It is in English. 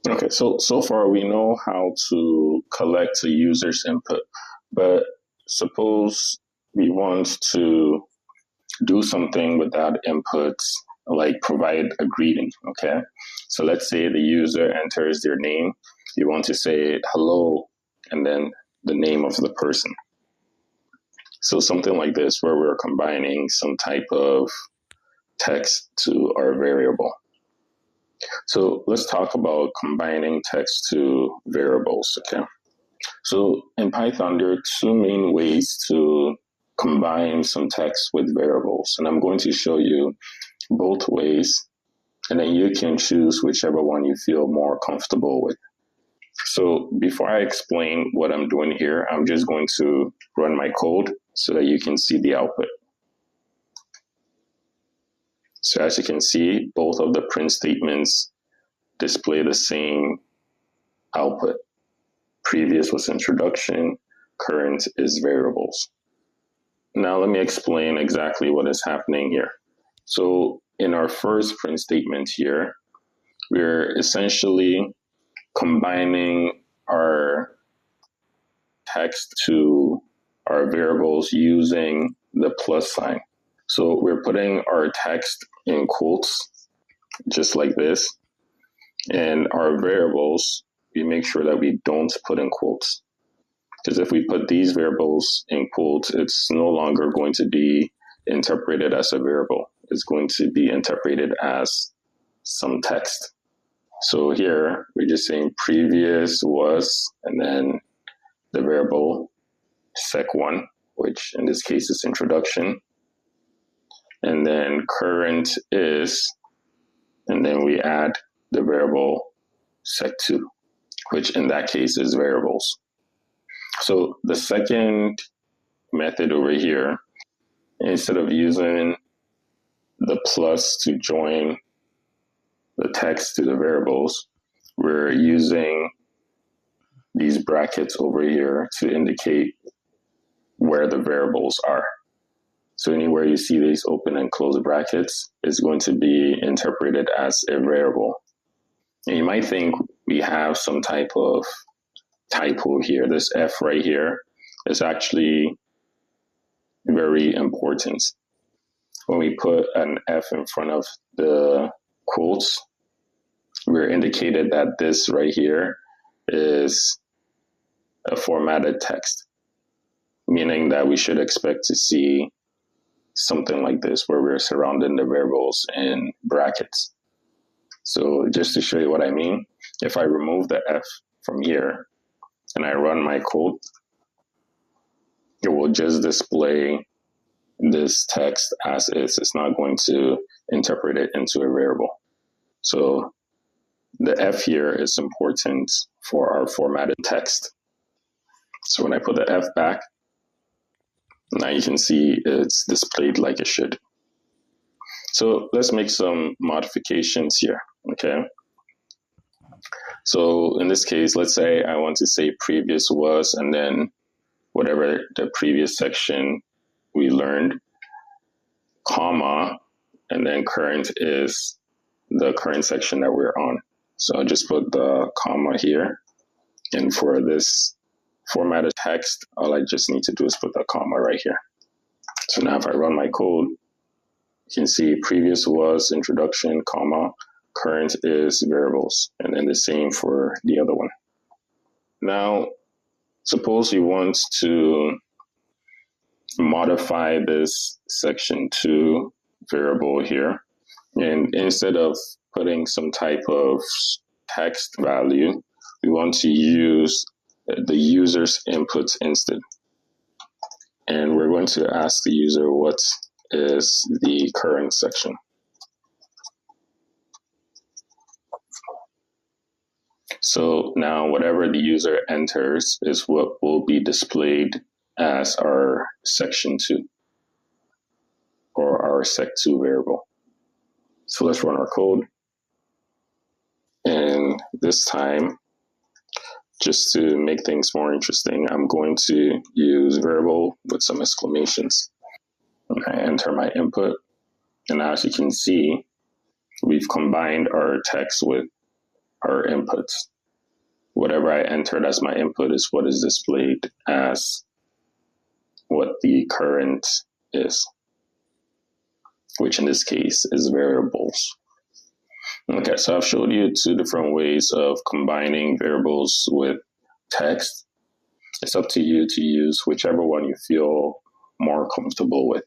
Okay, so far we know how to collect a user's input, but suppose we want to do something with that input, like provide a greeting. Okay, so let's say the user enters their name. You want to say hello, and then the name of the person. So something like this, where we're combining some type of text to our variable. So let's talk about combining text to variables. Okay. So in Python, there are two main ways to combine some text with variables, and I'm going to show you both ways, and then you can choose whichever one you feel more comfortable with. So before I explain what I'm doing here, I'm just going to run my code so that you can see the output. So as you can see, both of the print statements display the same output. Previous was introduction, current is variables. Now let me explain exactly what is happening here. So in our first print statement here, we're essentially combining our text to our variables using the plus sign. So we're putting our text in quotes, just like this, and our variables, we make sure that we don't put in quotes. Because if we put these variables in quotes, it's no longer going to be interpreted as a variable. It's going to be interpreted as some text. So here, we're just saying previous was, and then the variable sec1, which in this case is introduction. And then current is, and then we add the variable sec2, which in that case is variables. So the second method over here, instead of using the plus to join the text to the variables, we're using these brackets over here to indicate where the variables are. So anywhere you see these open and close brackets is going to be interpreted as a variable. And you might think we have some type of typo here. This F right here is actually very important. When we put an F in front of the quotes, we're indicated that this right here is a formatted text, meaning that we should expect to see something like this where we're surrounding the variables in brackets. So just to show you what I mean, if I remove the F from here and I run my code, it will just display this text as is. It's not going to interpret it into a variable. So the F here is important for our formatted text. So when I put the F back, now you can see it's displayed like it should. So let's make some modifications here, okay? So in this case, let's say I want to say previous was, and then whatever the previous section we learned, comma, and then current is the current section that we're on. So I'll just put the comma here. And for this formatted text, all I just need to do is put the comma right here. So now if I run my code, you can see previous was introduction, comma, current is variables, and then the same for the other one. Now, suppose you want to modify this section 2 variable here, and instead of putting some type of text value, we want to use the user's input instead. And we're going to ask the user what is the current section. So now whatever the user enters is what will be displayed as our section 2 or our sec2 variable. So let's run our code. And this time, just to make things more interesting, I'm going to use variable with some exclamations. I enter my input, and as you can see, we've combined our text with are inputs. Whatever I entered as my input is what is displayed as what the current is, which in this case is variables. Okay, so I've showed you two different ways of combining variables with text. It's up to you to use whichever one you feel more comfortable with.